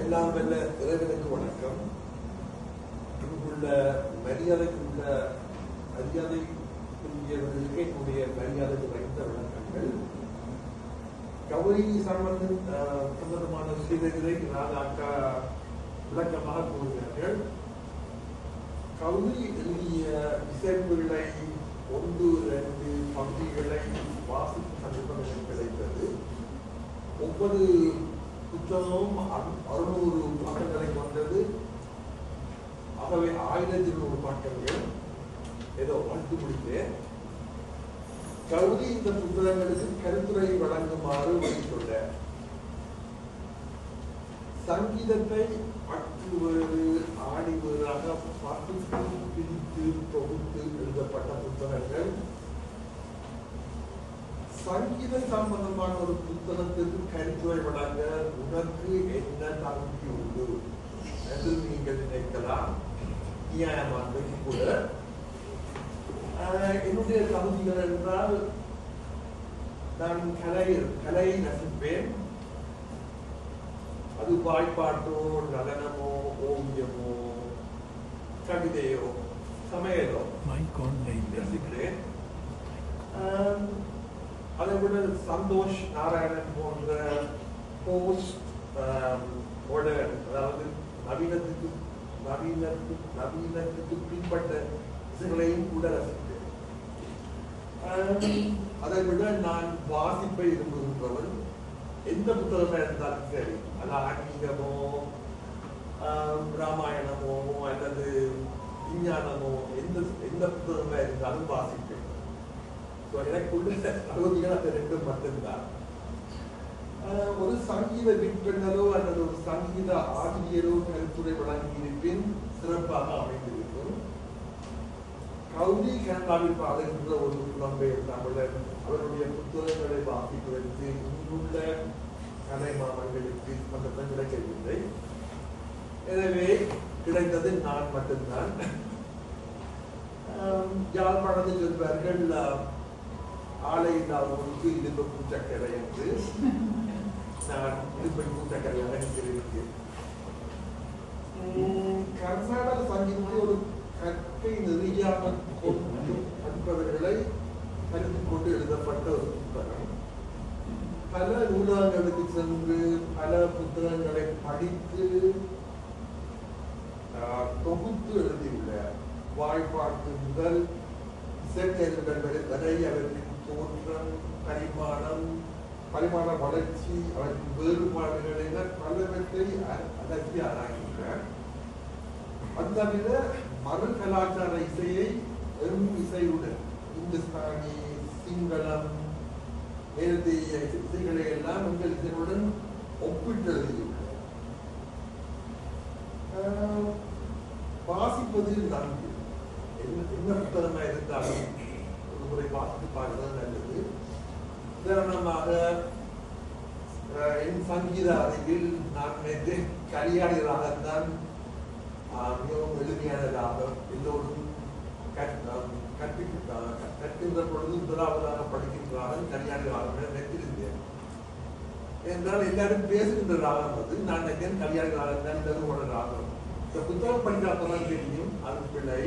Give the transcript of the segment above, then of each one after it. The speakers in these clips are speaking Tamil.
எல்லாம் வல்ல இறைவனுக்கு வணக்கம். இங்குள்ள மரியாதைக்குரியவர்களுக்கு என்னுடைய மரியாதைக்கு வைத்த விளக்கங்கள். கௌரி சம்பந்தமான விஷயங்களை ராதாக்கா விளக்கமாக கூறுகிறார்கள். கௌரி எழுதிய இசைப்பிள்ளை 1-2 பகுதிகளை வாசிக்கும் சந்தர்ப்பம் எனக்கு கிடைத்தது. ஒவ்வொரு புத்தகமும் 600 பக்கங்களை கொண்டது. ஆகவே 1100 பக்கங்கள் ஏதோ வாழ்த்து முடித்தேன். கௌரி இந்த புத்தகங்களுக்கு கருத்துரை வழங்குமாறு வைத்துள்ளார். சங்கீதத்தை அட்டு வேறு ஆடி வேறாக பகுத்து பிரித்து தொகுத்து எழுதப்பட்ட புத்தகங்கள். சங்கீத சம்பந்தமான ஒரு புத்தகத்திற்கு கருத்துரை வழங்க உனக்கு என்ன தகுதி உண்டு என்று நீங்கள் நினைக்கலாம். நியாயமானது கூட. என்னுடைய தகுதிகள் என்றால் நான் கலையை ரசிப்பேன். அது வாய்ப்பாட்டோ நடனமோ ஓவியமோ கவிதையோ சமையலோ ரசிக்கிறேன். அதை விட சந்தோஷ் நாராயணன் போன்ற போஸ்ட் அதாவது நவீனத்துக்கு பின்பற்ற இசைகளையும் கூட ரசிக்கிறேன். அதை விட நான் வாசிப்பை விரும்புகின்றவன். எந்த புத்தகமாக இருந்தாலும் சரி, அது ஆன்மீகமோ ராமாயணமோ அல்லது விஞ்ஞானமோ எந்த புத்தகமாக இருந்தாலும் வாசிப்பேன். எனக்குள்ள தகுதிகள் அந்த 2 மட்டும்தான். ஒரு சங்கீத விற்பனரோ அல்லது ஒரு சங்கீத ஆசிரியரோ கருத்துரை வழங்கியிருப்பின் சிறப்பாக அமைந்திருக்கும். கௌரி கனடாவில் பாடுகின்ற ஒரு புலம்பெயர் தமிழர் அவருடைய புத்தகங்களை வாசிப்பதற்கு இங்குள்ள கலை மாமன்களுக்கு சந்தர்ப்பம் கிடைக்கவில்லை. எனவே கிடைத்தது நான் மட்டும்தான். யாழ்ப்பாணத்தில் இருப்பார்கள் ஆலை இல்லாதவர்களுக்கு இடுப்பு பூச்சக்கரை என்று. நான் இடுப்பை பூச்சக்கரையாக நினைக்கிறேன். கர்நாடக சங்கீதத்தை ஒரு கற்கை நெறியாக கொண்டு படிப்பவர்களை கருத்து கொண்டு எழுதப்பட்ட ஒரு புத்தகம். பல நூலகங்களுக்கு சென்று பல புத்தகங்களை படித்து தொகுத்து எழுதியுள்ள வாய்ப்பாட்டு முதல் இசைக்கருவிகள் வரை அவற்றின் தோற்றம், பரிமாண வளர்ச்சி, அவற்றின் வேறுபாடுகள் என பலவற்றை அலசி ஆராய்கின்றார். அது தவிர மறு கலாச்சார இசையை வெறும் இசையுடன் இந்துஸ்தானி, சிங்களம், மேற்கத்திய இசைகளை எல்லாம் எங்கள் இசையுடன் ஒப்பிட்டு எழுதியுள்ளார். வாசிப்பதில் நன்கு என்ன புத்தகமாக இருந்தாலும் ஒரு முறை வாசித்து பார்ப்பது நல்லது. உதாரணமாக என் சங்கீத அறிவில் நான் நேற்று கல்யாணி ராகத்தான் மிகவும் எளிமையான ராகம். எல்லோரும் கற்கின்ற பொழுது முதலாவதாக படிக்கின்ற ராகம் கல்யாணி ராகம் நினைத்திருந்தேன். என்றால் எல்லாரும் பேசுகின்ற ராகம் அது. நான் நினைத்தேன் கல்யாணி ராகம் தான் பெருமோட ராகம். இந்த புத்தகம் படிக்காதான் தெரியும் அது பிள்ளை,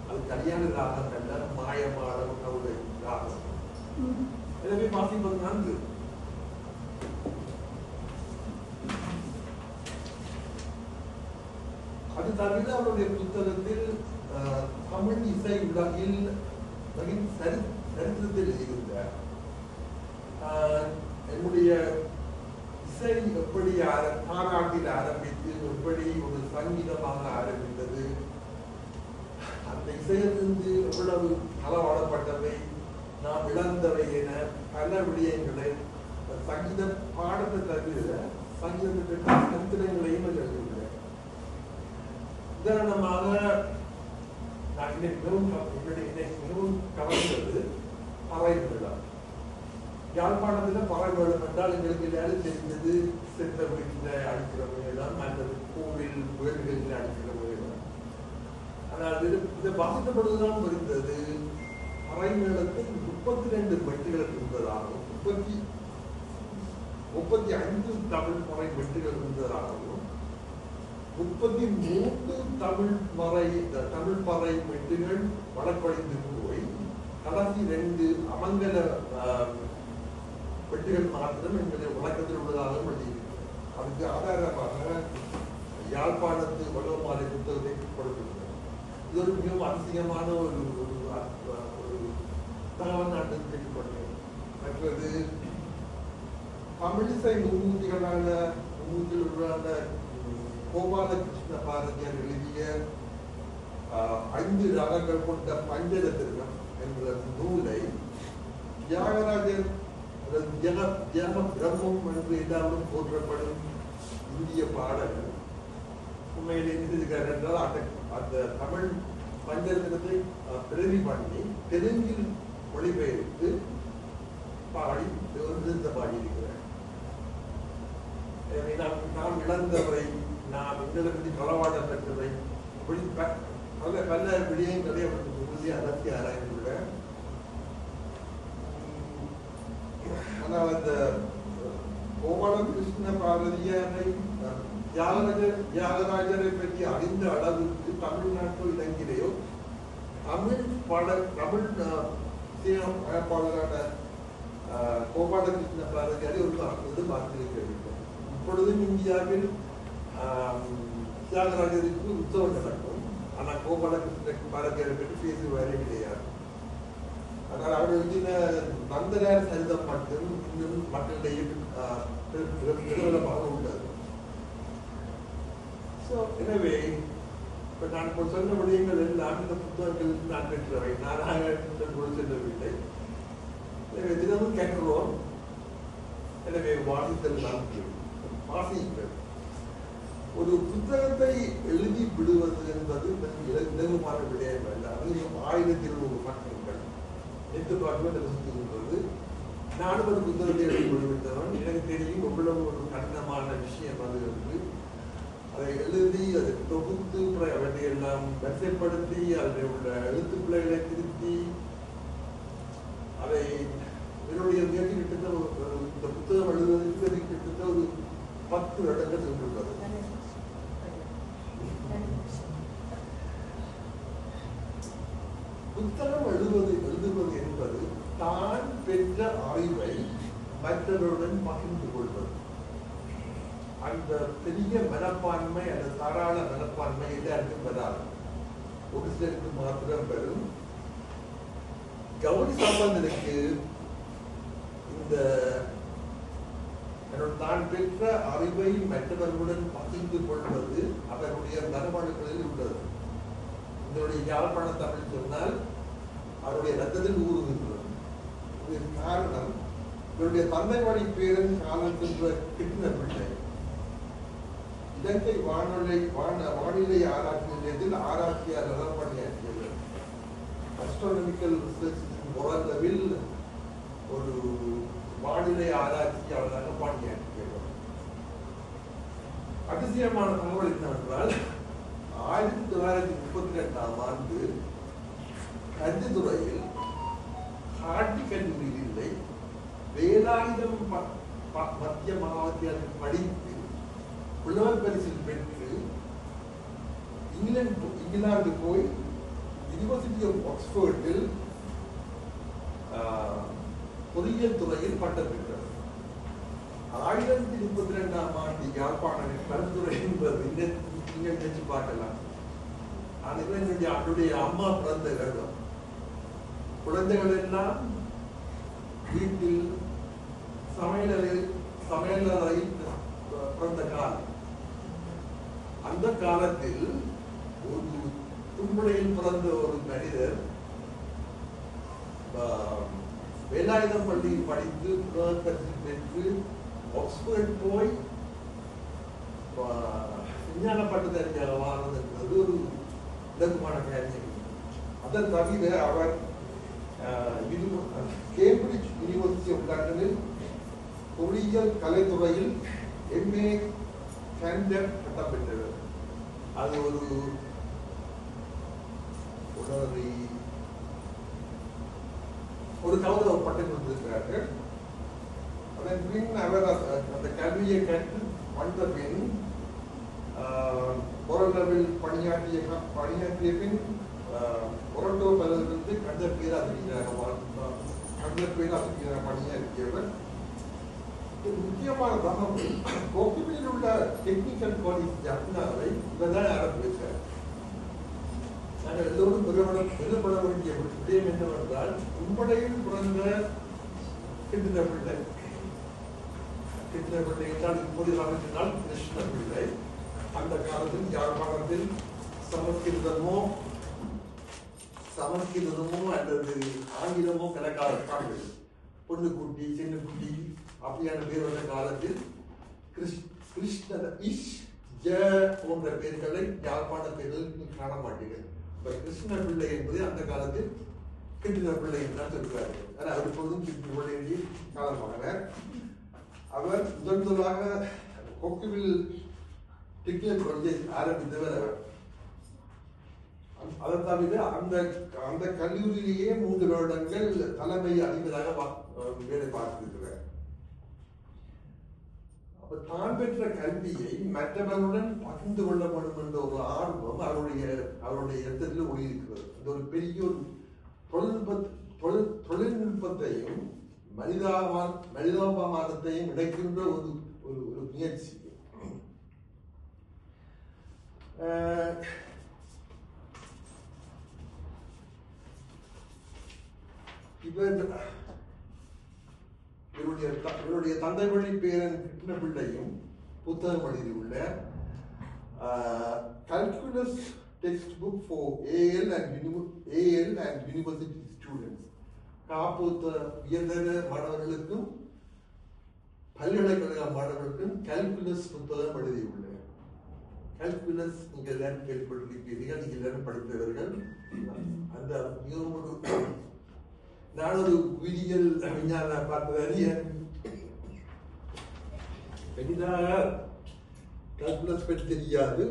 அது கல்யாண ராகம் அல்ல, மாயமாட கவுளை ராகம். எனவே வாசிப்பது நன்று. அது தவிர அவருடைய புத்தகத்தில் தமிழ் இசை உலகில் சரித்திரத்தில் எழுதியிருந்தார். என்னுடைய இசை எப்படி தாராட்டில் ஆரம்பித்து எப்படி ஒரு சங்கீதமாக ஆரம்பித்தது, அந்த இசையிலிருந்து எவ்வளவு களவாடப்பட்டவை, நாம் இழந்தவை என பல விடயங்களை சங்கீத பாடத்தை தவிர சங்கீதத்திற்கான கருத்துரைகளையும் எழுதியுள்ளேன். உதாரணமாக நான் மிகவும் கவர்ந்தது பறை மேளம். யாழ்ப்பாணத்தில் பறை மேளம் என்றால் எங்களுக்கு எல்லாரும் தெரிந்தது சென்ற வீட்டில் அடிக்கிற மேளம் அல்லது கோவில் வேடுகளில் அடிக்கிற மேளம். ஆனால் இதை வாசிக்கப்படுவதுதான் புரிந்தது. பறை மேளத்தில் 32 மெட்டுகள் இருந்ததாகவும் 35 தமிழ் பறை மெட்டுகள் இருந்ததாகவும் 33 தமிழ் பறை மெட்டுகள் வழக்கொழிந்து போய் கடைசி 2 அமங்கல வெட்டுகள் மாத்திரம் எங்களுடைய வழக்கத்தில் உள்ளதாக எழுதியிருக்கிறது. அதுக்கு ஆதாரமாக யாழ்ப்பாணத்து வலுவமாலை புத்தகத்தை கொடுத்திருக்கிறது. இது ஒரு மிகவும் அதிசயமான ஒரு தகவல் நாட்டு கேட்டுக்கொண்டேன். மற்றது தமிழிசை மும்மூர்த்திகளான கோபாலகிருஷ்ண பாரதியார் எழுதிய 5 ராகங்கள் கொண்ட பஞ்சரத்தினம் என்ற நூலை தியாகராஜர் பிரம்மம் என்று எல்லாரும் போற்றப்படும் இந்திய பாடல்கள் உண்மையில் எழுதியிருக்கார் என்றால் அந்த தமிழ் பஞ்சரத்தினத்தை பிரதி பண்ணி தெலுங்கில் மொழிபெயர்த்து பாடி பாடியிருக்கிறார். நாம் இழந்தவை, நாம் எங்களை பற்றி களவாட பெற்றவை, பல விடயங்களை அவர்களுக்கு அலசி ஆராய்ந்துள்ளேன். ஆனால் அந்த கோபாலகிருஷ்ண பாரதியாரை தியாகராஜரை பற்றி அறிந்த அளவுக்கு தமிழ்நாட்டோ இலங்கையிலேயோ தமிழ் பாடலான கோபாலகிருஷ்ண பாரதியாரை ஒரு பார்த்திருக்க வேண்டும். இப்பொழுதும் இந்தியாவில் தியாகராஜருக்கு உற்சவம் நடக்கும். ஆனால் கோபாலகிருஷ்ண பாரதியாரை பற்றி பேசுவாரே கிடையாது. ஆனால் அவர் எழுதின நந்தனார் சரிதம் மட்டும் இன்னும் மக்களிடையே பிரபலமாக உள்ளது. எனவே இப்ப நான் இப்போ சொன்ன விடயங்கள் எல்லாம் இந்த புத்தகங்கள் நான் பெற்றவை, நானாக செல்லவில்லை. எனவே தினமும் கேட்கிறோம். எனவே வாசித்தல் வாசிங்கள். ஒரு புத்தகத்தை எழுதி விடுவது என்பது இலகுமான விடயம் அல்ல. அது 1200 பக்கங்கள் எட்டு பார்க்க சுற்றுகின்றது. நானும் ஒரு புத்தகத்தை எழுதி விடுவித்தவன். எனக்கு தெரியும் எவ்வளவு ஒரு கடினமான விஷயம் அது என்று. அதை எழுதி அதை தொகுத்து அவற்றை எல்லாம் வரிசைப்படுத்தி அதில் உள்ள எழுத்து பிள்ளைகளை திருத்தி அதை என்னுடைய முயற்சி கிட்டத்தட்ட இந்த புத்தகம் எழுதுவதற்கு கிட்டத்தட்ட ஒரு 10 வருடங்கள் சென்றுள்ளது. புத்தகம் எழுதுவது என்பது தான் பெற்ற அறிவை மற்றவருடன் பகிர்ந்து கொள்வது. அந்த பெரிய மனப்பான்மை, அந்த தாராள மனப்பான்மை எல்லாருக்கும் வராது. ஒரு சிலருக்கு மாத்திரம் வரும். கௌரி சம்பந்தனுக்கு இந்த தான் பெற்ற அறிவை மற்றவர்களுடன் பகிர்ந்து கொள்வது அவருடைய மரபணுக்களில் உள்ளது. இதனுடைய யாழ்ப்பாண தமிழ் சொன்னால் அவருடைய ரத்தத்தில் ஊறுகின்றது. இதற்கு காரணம் இவருடைய தந்தை வழி பேரன் காலம் சென்ற கிருஷ்ண பிள்ளை இலங்கை வானிலை ஆராய்ச்சி நிலையத்தில் ஆராய்ச்சியாளராக பணியாற்றியவர். அஸ்ட்ரானமிக்கல் ரிசர்ச் ஒரு வானிலை ஆராய்ச்சியாளராக பணியாற்றியவர். அதிசயமான தகவல் என்னவென்றால் 1932ஆம் ஆண்டு கல்வித்துறையில் காட்டி கல்லூரியில் இல்லை, வேலாயுதம் மத்திய மாவட்டத்தில் படித்து புலவர் பரிசில் பெற்று இங்கிலாந்து போய் யூனிவர்சிட்டி ஆஃப் ஆக்ஸ்போர்டில் பொறியியல் துறையில் பட்டம் பெற்றார். 1932ஆம் ஆண்டு யாழ்ப்பாணத்தில் கல்துறை என்பது நீங்கள் நினைச்சு பார்க்கலாம். அதுவே என்னுடைய அம்மா பிறந்த இடம். குழந்தைகள் எல்லாம் வீட்டில் சமையலறை பிறந்த காலம். அந்த காலத்தில் ஒரு தும்புளையில் பிறந்த ஒரு மனிதர் வேலாயுதம் பள்ளியில் படித்து பெற்று ஆக்ஸ்போர்ட் போய் விஞ்ஞான பட்டதாரியாக வாழ்வது என்பது ஒரு இலகுமான காரியம். அதன் தவிர அவர் கேம்பிரிட்ஜ் யூனிவர்சிட்டி ஆஃப் லண்டனில் பொறியியல் கலைத்துறையில் MA கேண்டர் பட்டம் பெற்றவர். அது ஒரு கௌரவ பட்டம் கொடுத்திருக்கிறார்கள். அதன் பின் அவர் அந்த கல்வியை கற்று வந்த பின் பொருளவில் பணியாற்றிய பின் பொருட்டோ பலரிலிருந்து கண்ட பேராசிரியராக பணியாற்றியவர். முக்கியமான தகவல் கோக்குமில் உள்ள டெக்னிக்கல் காலேஜ் ஜப்னாவை இவர்தான் ஆரம்பித்தார். நாங்கள் எல்லோரும் பெருப்பட வேண்டிய விடயம் என்னவென்றால் உண்மையில் பிறந்த கிருஷ்ண பிள்ளை என்றால் இப்போது சொன்னால் கிருஷ்ண பிள்ளை அந்த காலத்தில் யாழ்ப்பாணத்தில் சமஸ்கிருதமோ அல்லது ஆங்கிலமோ கலக்காது பொண்ணு குட்டி சின்ன குட்டி அப்படியான பேர் வந்த காலத்தில் கிருஷ்ண இஷ் ஜ போன்ற பேர்களை யாழ்ப்பாண பேர்கள் காண மாட்டீர்கள். கிருஷ்ண பிள்ளை என்பது அந்த காலத்தில் கிருஷ்ண பிள்ளை என்றால் சொல்கிறார்கள். ஆனால் அவர் இப்பொழுதும் கிருஷ்ண பிள்ளை காலமானார். அவர் முதலாக கொக்குவில் டெக்னிக்கல் காலேஜை ஆரம்பித்தவர் அவர். அதை தவிர அந்த கல்லூரியிலேயே 3 வருடங்கள் தலைமை அதிபராக வேலை பார்த்திருக்கிறார். அப்ப தான் பெற்ற கல்வியை மற்றவர்களுடன் பகிர்ந்து கொள்ள வேண்டும் என்ற ஒரு ஆர்வம் அவருடைய இடத்தில் ஒளியிருக்கிறது. அந்த ஒரு பெரிய ஒரு தொழில்நுட்பத்தையும் மனிதாபமானத்தையும் இணைக்கின்ற ஒரு முயற்சி. இவருடைய தந்தை வழி பேரன் கிருஷ்ண பிள்ளையும் புத்தகம் எழுதியுள்ள calculus textbook for AL and university students, காப்பூத்த உயர்தர மாணவர்களுக்கும் பல்கலைக்கழக மாணவர்களுக்கும் கால்குலஸ் புத்தகம் எழுதியுள்ளேன். கால்குலஸ் நீங்க எல்லாரும் கேள்விப்பட்டிருப்பீர்கள், நீங்க எல்லாரும் படித்தவர்கள். அந்த மிகவும் நான் ஒரு உயிரியல் விஞ்ஞான பார்த்ததாரிய பெரிதாக கால்குலஸ் பற்றி தெரியாது.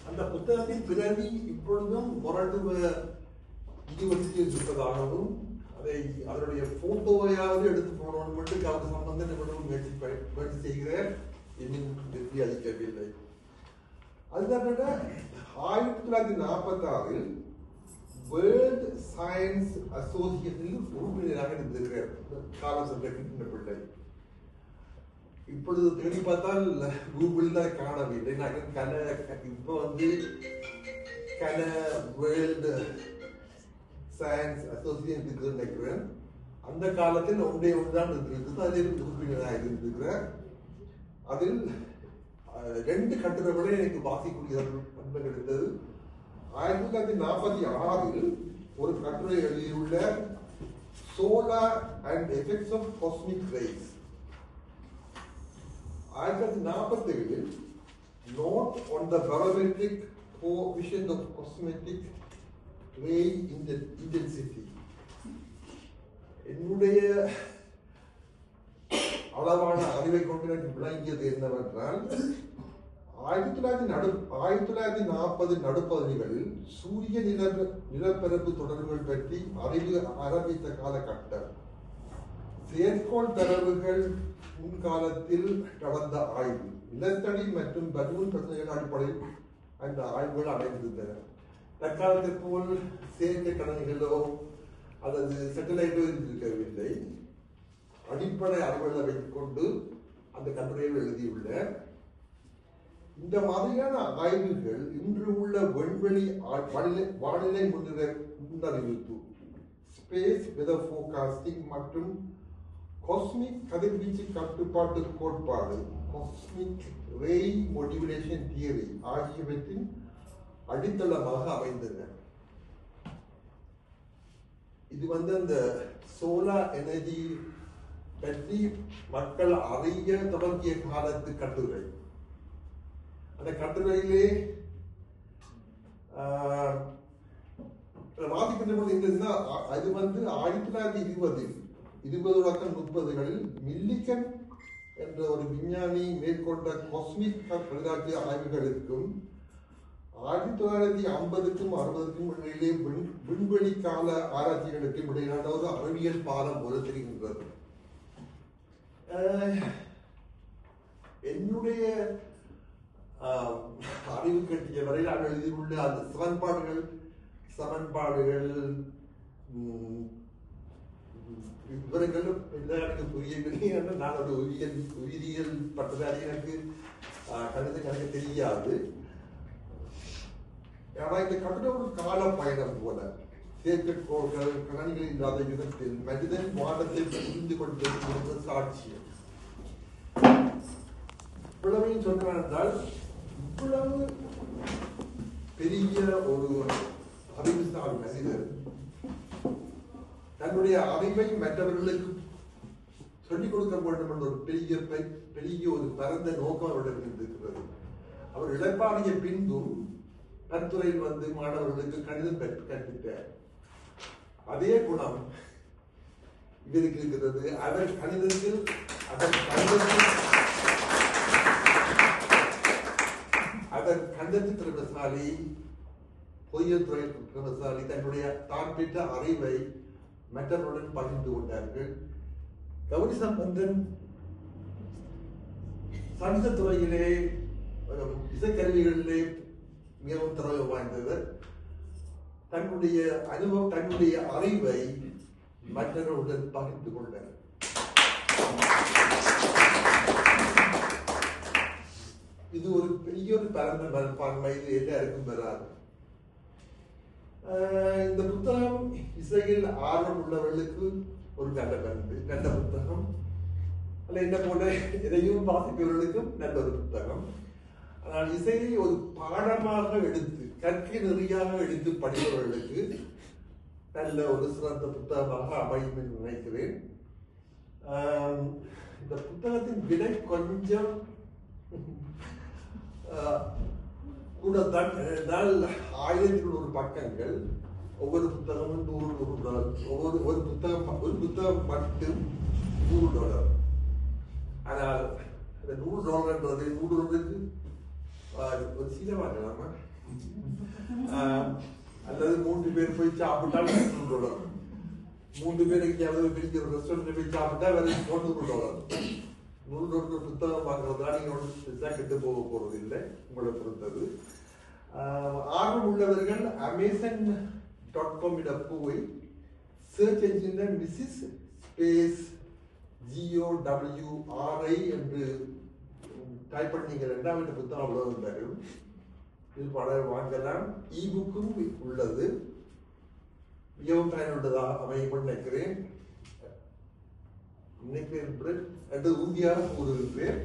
அந்த புத்தகத்தின் பிறவி இப்பொழுதும் மொரட்டுவ யூனிவர்சிட்டியில் இருப்பதாகவும் அதனுடைய போட்டோவையாவது எடுத்து போனோம் மட்டும் அவர் சம்பந்தப்படும் முயற்சி செய்கிறார். இன்னும் வெற்றி அளிக்கவில்லை. அதுதான் 1946 வேர்ல்ட் சயின்ஸ் அசோசியேஷனில் உறுப்பினராக இருந்திருக்கிறார் காலம் சென்ற கிருஷ்ண பிள்ளை. இப்பொழுது தேடி பார்த்தால் கூகுள் தான் காணவில்லை. இப்போ வேர்ல்டு சயின்ஸ் அசோசியேஷன் நினைக்கிறேன். அந்த காலத்தில் ஒன்றுதான் இருந்திருக்கிறது. அதில் உறுப்பினராக இருந்திருக்கிறார். அதில் 2 கட்டுரைகளை எனக்கு வாசிக்கூடிய பண்பு கிடைத்தது. 1946 ஒரு கட்டுரை எழுதியுள்ள solar and effects of cosmic rays. 1947 note on the barometric coefficient of cosmetic ray intensity. என்னுடைய அளவான அறிவை கொண்டு எனக்கு விளங்கியது என்னவென்றால் 1940 நடுப்பகுதிகளில் சூரிய நிலப்பரப்பு தொடர்புகள் பற்றி அறிவு ஆரம்பித்த காலகட்டம். செயற்கோள் தரவுகள் முன்காலத்தில் நடந்த ஆய்வு, நிலத்தடி மற்றும் பலூன் பிரச்சனைகள் அடிப்படையில் அந்த ஆய்வுகள் அடைந்திருந்தன. தற்காலத்திற்கு போல் செயற்கை கணனிகளோ அல்லது சேட்டலைட்டோ இருக்கவில்லை. அடிப்படை அறிவுகளை வைத்துக் கொண்டு அந்த கட்டுரையில் எழுதியுள்ள இந்த மாதிரியான ஆய்வுகள் இன்று உள்ள விண்வெளி வானிலை முன்னறிவிப்பு, ஸ்பேஸ் வெதர் ஃபோர்காஸ்டிங் மற்றும் காஸ்மிக் கதிர்வீச்சு கட்டுப்பாட்டு கோட்பாடு, காஸ்மிக் ரே மாடுலேஷன் தியரி ஆகியவற்றின் அடித்தளமாக அமைந்தன. இது அந்த சோலார் எனர்ஜி பற்றி மக்கள் அறிய தொடங்கிய காலத்து கட்டுரை. அந்த கட்டுரையிலே வாசிக்கின்ற அது 1920 மில்லிகன் என்ற ஒரு விஞ்ஞானி மேற்கொண்ட காஸ்மிக் பரிதாட்சிய ஆய்வுகளுக்கும் 1950க்கும் 60க்கும் இடையிலே விண்வெளி கால ஆராய்ச்சிகளுக்கும் இடையிலான ஒரு அறிவியல் பாலம் போல தெரிகின்றது. என்னுடைய அறிவு கட்டிய வரையில் நான் எழுதியுள்ள அந்த சமன்பாடுகள் விவரங்களும் எனக்கு புரியவில்லை. நான் ஒரு உயிரியல் பட்டதாரி, எனக்கு கணிதம் எனக்கு தெரியாது. ஆனால் இந்த கட்டிட ஒரு கால பயணம் போல செயற்கைக்கோள்கள் கணனிகள் இல்லாத யுகத்தில் மனிதன் வானத்தை புரிந்து கொண்டிருக்கின்ற சாட்சியம். இவ்வளவையும் சொன்னால் என்றால் இவ்வளவு பெரிய ஒரு அறிவுசார் மனிதர் தன்னுடைய அறிவை மற்றவர்களுக்கு சொல்லிக் கொடுக்க வேண்டும் என்ற ஒரு பெரிய ஒரு பரந்த நோக்கம் அவரிடம் இருந்திருக்கிறது. அவர் இழப்பாடிய பின்பும் கட்டுரையில் வந்து மாணவர்களுக்கு கணிதம் கற்பித்தார். அதே குணம் இவருக்கு இருக்கிறது. அதன் கணிதத்தில் திறமசாலி, பொறியியல் துறை திறமசாலி, தன்னுடைய தான் பெற்ற அறிவை மற்றவர்களுடன் பகிர்ந்து கொண்டார்கள். கௌரி சம்பந்தன் சங்கீத துறையிலே இசைக்கருவிகளிலே மிகவும் திறமை வாய்ந்தவர். தன்னுடைய அனுபவம், தன்னுடைய அறிவை மற்றவர்களுடன் பகிர்ந்து கொண்டார். இது ஒரு பெரிய ஒரு பரந்த மனப்பான்மை. இது எல்லாருக்கும் வராது. இந்த புத்தகம் இசையில் ஆர்வம் உள்ளவர்களுக்கு ஒரு நல்ல புத்தகம். அல்ல என்ன போன்ற எதையும் வாசிப்பவர்களுக்கும் நல்ல ஒரு புத்தகம். ஆனால் இசையை ஒரு பாடமாக எடுத்து கற்கை நெறியாக எடுத்து படிப்பவர்களுக்கு நல்ல ஒரு சிறந்த புத்தகமாக அமையும் என்று நினைக்கிறேன். இந்த புத்தகத்தின் விலை கொஞ்சம் கூட தான். 1100 பக்கங்கள். ஒவ்வொரு புத்தகமும் $100. ஒரு புத்தகம் மட்டும் $100. ஆனால் அந்த $100 100க்கு ஒரு சில வாங்கலாமா? அல்லது 3 பேர் போய் சாப்பிட்டால் $100. 3 பேருக்கு பெரிய ஒரு ரெஸ்டாரண்ட் போய் சாப்பிட்டா வேற $100. $100 புத்தகம் வாங்குறதுனால நீங்க கெட்டு போக போறது இல்லை. உங்களை பொறுத்தது. ஆர்வம் உள்ளவர்கள் amazon.com போய் சர்ச் என்ஜின்ல மிஸ்ஸஸ் ஸ்பேஸ் GOWRI என்று டைப் பண்ணீங்க. ரெண்டாவது புத்தகம் அவ்வளவு தரும். இது படம் வாங்கலாம். இபுக்கும் உள்ளது. மிகவும் பயனுள்ளதாக அமையும் நினைக்கிறேன். உறுதியாக கூறுகிறேன்.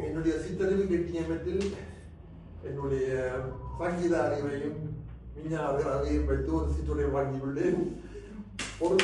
என்னுடைய சித்தறிவு கெட்டியமத்தில் என்னுடைய சங்கீத அறிவையும் விஞ்ஞான அறிவையும் வைத்து ஒரு சிற்றுரை வாங்கியுள்ளேன். ஒரு